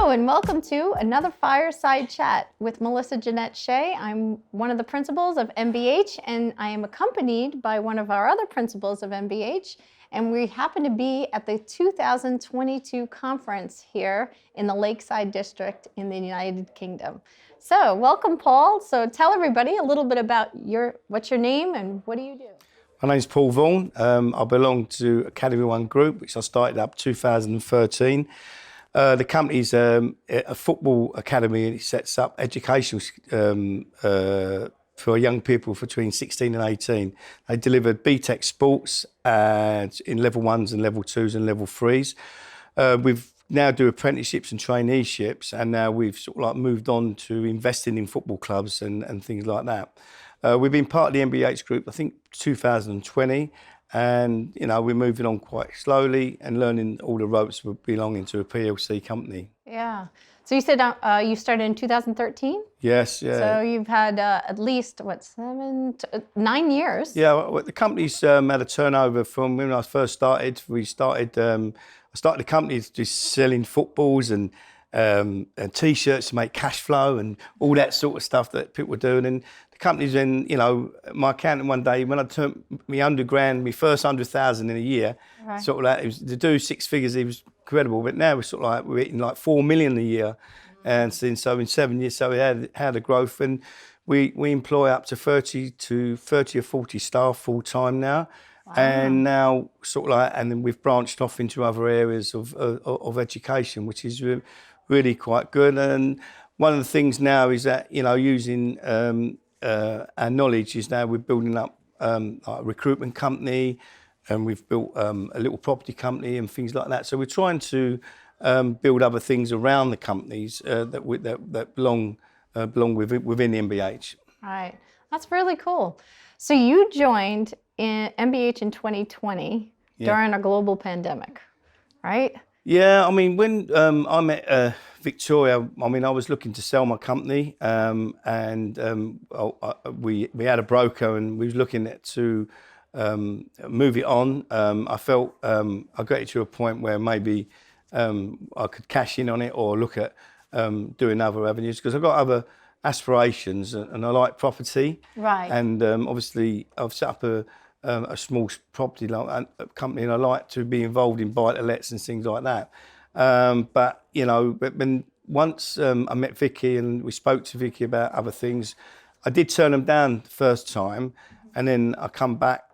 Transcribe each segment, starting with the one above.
Hello and welcome to another Fireside Chat with Melissa Jeanette Shea. I'm one of the principals of MBH and I am accompanied by one of our other principals of MBH, and we happen to be at the 2022 conference here in the Lakeside District in the United Kingdom. So welcome, Paul. So tell everybody a little bit about what's your name and what do you do? My name's Paul Vaughan. I belong to Academy One Group, which I started up 2013. The company's a football academy, and it sets up education for young people between 16 and 18. They delivered BTEC sports in level 1s and level 2s and level 3s. We've now do apprenticeships and traineeships, and now we've sort of like moved on to investing in football clubs and things like that. We've been part of the MBH Group, I think, 2020. And, you know, we're moving on quite slowly and learning all the ropes of belonging to a PLC company. Yeah. So you said you started in 2013? Yes, yeah. So you've had at least, 9 years? Yeah, well, the company's had a turnover from when I first started. I started the company just selling footballs and T-shirts to make cash flow and all that sort of stuff that people were doing. And the company's in, you know, my accountant one day, when I turned me $100,000, my first 100,000 in a year, right. Sort of like, it was, to do 6 figures, it was incredible. But now we're sort of like, we're hitting like 4 million a year. And so in 7 years, so we had a growth. And we employ up to 30 or 40 staff full time now. Wow. And now sort of like, and then we've branched off into other areas of education, which is really quite good. And one of the things now is that, you know, using our knowledge is now we're building up like a recruitment company, and we've built a little property company and things like that. So we're trying to build other things around the companies that belong within the MBH. Right, that's really cool. So you joined in MBH in 2020 during a global pandemic, right? Yeah, I mean, when I met Victoria, I mean, I was looking to sell my company, and we had a broker, and we was looking to move it on. I felt I got it to a point where maybe I could cash in on it or look at doing other avenues, because I've got other aspirations and I like property. Right. And obviously, I've set up a small property company, and I like to be involved in buy-to-lets and things like that. But you know, once I met Vicky and we spoke to Vicky about other things, I did turn them down the first time, and then I come back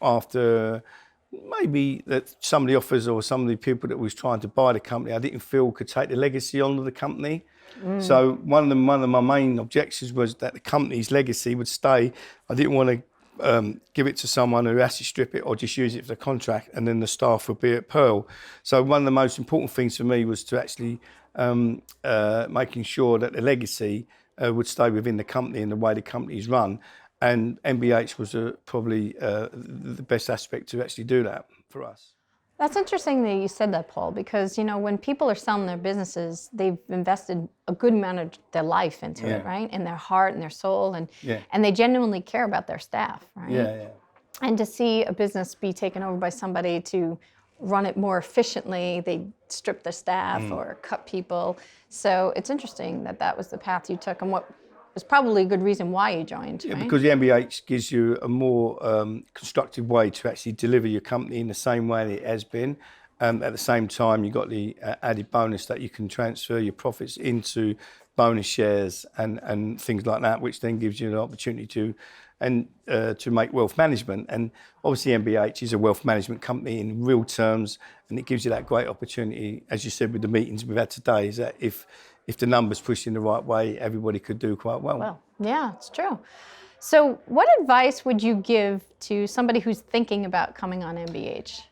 after maybe that some of the offers or some of the people that was trying to buy the company, I didn't feel could take the legacy on of the company. So one of my main objections was that the company's legacy would stay. I didn't want to give it to someone who has to strip it or just use it for the contract, and then the staff would be at Pearl. So one of the most important things for me was to actually making sure that the legacy would stay within the company and the way the company is run. And MBH was probably the best aspect to actually do that for us. That's interesting that you said that, Paul, because, you know, when people are selling their businesses, they've invested a good amount of their life into it, right? And their heart and their soul, and they genuinely care about their staff, right? Yeah. And to see a business be taken over by somebody to run it more efficiently, they strip the staff or cut people. So it's interesting that that was the path you took, and what was probably a good reason why you joined, right? Because the MBH gives you a more constructive way to actually deliver your company in the same way that it has been. At the same time, you've got the added bonus that you can transfer your profits into bonus shares and things like that, which then gives you an opportunity to make wealth management. And obviously MBH is a wealth management company in real terms, and it gives you that great opportunity, as you said with the meetings we've had today, is that if the numbers push in the right way, everybody could do quite well. Well, yeah, it's true. So what advice would you give to somebody who's thinking about coming on MBH?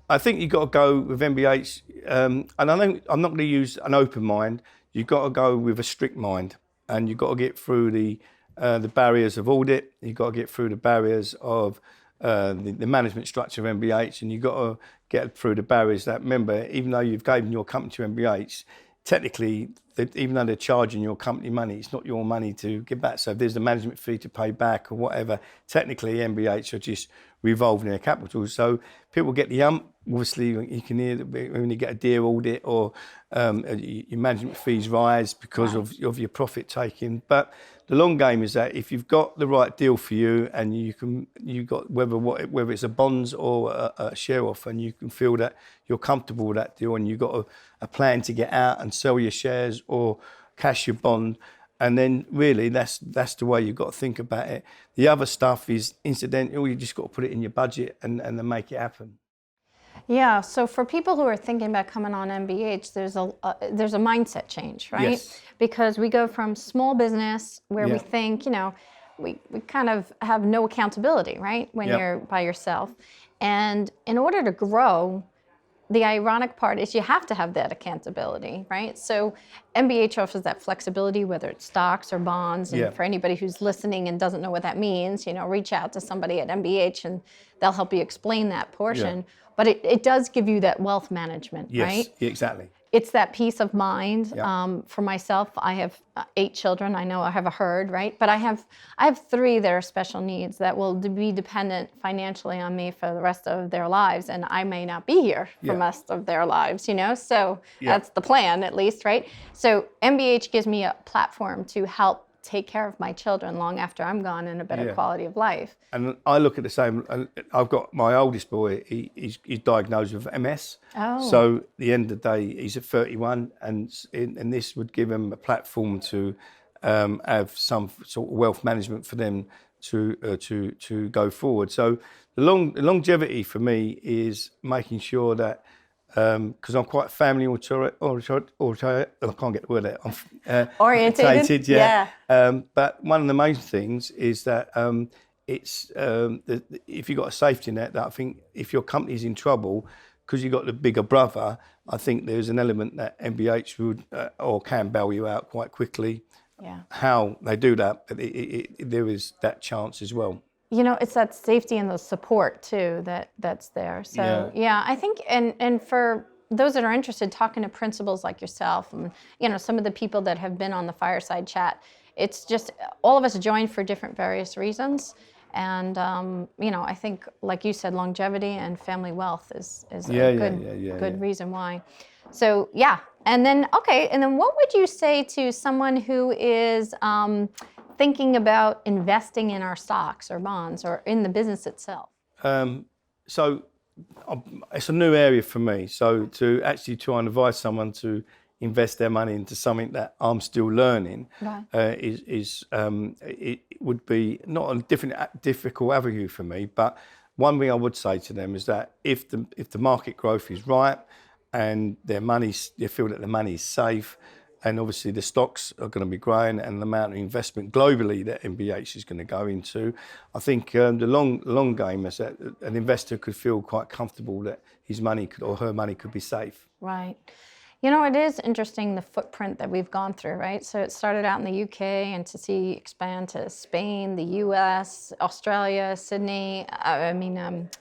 I think you've got to go with MBH, and I'm not going to use an open mind. You've got to go with a strict mind, and you've got to get through the barriers of audit. You've got to get through the barriers of the management structure of MBH, and you've got to get through the barriers that, remember, even though you've given your company to MBH, technically, even though they're charging your company money, it's not your money to give back. So if there's a management fee to pay back or whatever, technically MBH are just revolving their capital. So people get the obviously you can hear that when you get a deal audit or your management fees rise because of your profit taking. But the long game is that if you've got the right deal for you and you got whether it's a bonds or a share offer, and you can feel that you're comfortable with that deal, and you've got a plan to get out and sell your shares or cash your bond. And then really that's the way you've got to think about it. The other stuff is incidental. You just got to put it in your budget and then make it happen. Yeah, so for people who are thinking about coming on MBH, there's a mindset change, right? Yes. Because we go from small business where we think, we kind of have no accountability, right? When you're by yourself. And in order to grow, the ironic part is you have to have that accountability, right? So MBH offers that flexibility, whether it's stocks or bonds. And for anybody who's listening and doesn't know what that means, reach out to somebody at MBH and they'll help you explain that portion. Yeah. But it does give you that wealth management, right? Yes, exactly. It's that peace of mind. For myself, I have 8 children. I know I have a herd, right? But I have 3 that are special needs that will be dependent financially on me for the rest of their lives, and I may not be here for the rest of their lives, So that's the plan, at least, right? So MBH gives me a platform to help take care of my children long after I'm gone in a better quality of life. And I look at the same. I've got my oldest boy. He's diagnosed with MS. Oh. So at the end of the day, he's at 31, and this would give him a platform to have some sort of wealth management for them to go forward. So the longevity for me is making sure that. Because I'm quite family oriented, I can't get the word out. Orientated, but one of the main things is that if you've got a safety net, that I think if your company's in trouble, because you've got the bigger brother, I think there's an element that MBH would or can bail you out quite quickly. Yeah. How they do that, but there is that chance as well. It's that safety and the support too that's there. So I think and for those that are interested, talking to principals like yourself and some of the people that have been on the Fireside chat, it's just all of us join for different various reasons. And I think, like you said, longevity and family wealth is a good reason why. So and then what would you say to someone who is thinking about investing in our stocks or bonds or in the business itself? So it's a new area for me. So to actually try and advise someone to invest their money into something that I'm still learning it would be not a difficult avenue for me. But one thing I would say to them is that if the market growth is right and they feel that the money is safe, and obviously the stocks are going to be growing, and the amount of investment globally that MBH is going to go into, I think the long game is that an investor could feel quite comfortable that his money or her money could be safe. Right. It is interesting the footprint that we've gone through, right? So it started out in the UK and to see expand to Spain, the US, Australia, Sydney,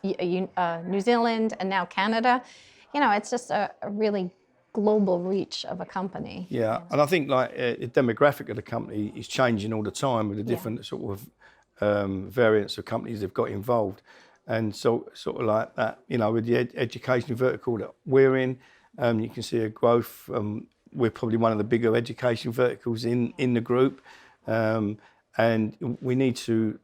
New Zealand, and now Canada. It's just a really global reach of a company. Yeah, and I think the demographic of the company is changing all the time with the different sort of variants of companies they've got involved. And so sort of like that, with the education vertical that we're in, you can see a growth. We're probably one of the bigger education verticals in the group. And we need to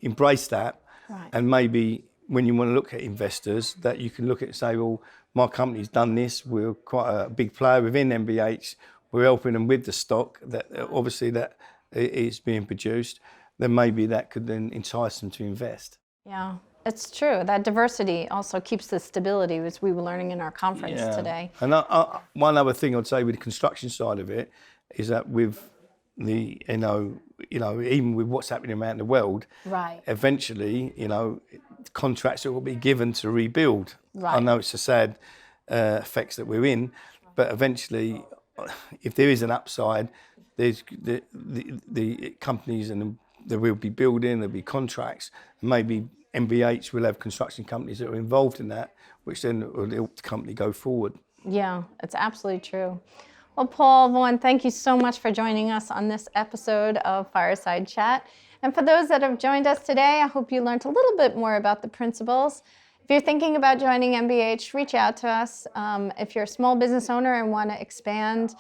embrace that. Right. And maybe when you want to look at investors, that you can look at and say, well, my company's done this. We're quite a big player within MBH. We're helping them with the stock that obviously that is being produced. Then maybe that could then entice them to invest. Yeah, it's true. That diversity also keeps the stability, as we were learning in our conference today. And one other thing I'd say with the construction side of it is that with the even with what's happening around the world, right? Eventually, contracts that will be given to rebuild. Right. I know it's a sad effects that we're in, but eventually, if there is an upside, there's the companies and there will be building, there'll be contracts. Maybe MBH will have construction companies that are involved in that, which then will help the company go forward. Yeah, it's absolutely true. Well, Paul Vaughan, thank you so much for joining us on this episode of Fireside Chat. And for those that have joined us today, I hope you learned a little bit more about the principles. If you're thinking about joining MBH, reach out to us. If you're a small business owner and want to expand,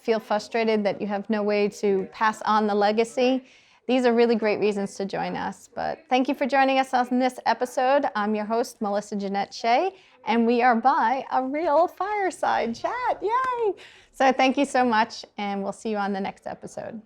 feel frustrated that you have no way to pass on the legacy, these are really great reasons to join us. But thank you for joining us on this episode. I'm your host, Melissa Jeanette Shea, and we are by a real fireside chat. Yay! So thank you so much, and we'll see you on the next episode.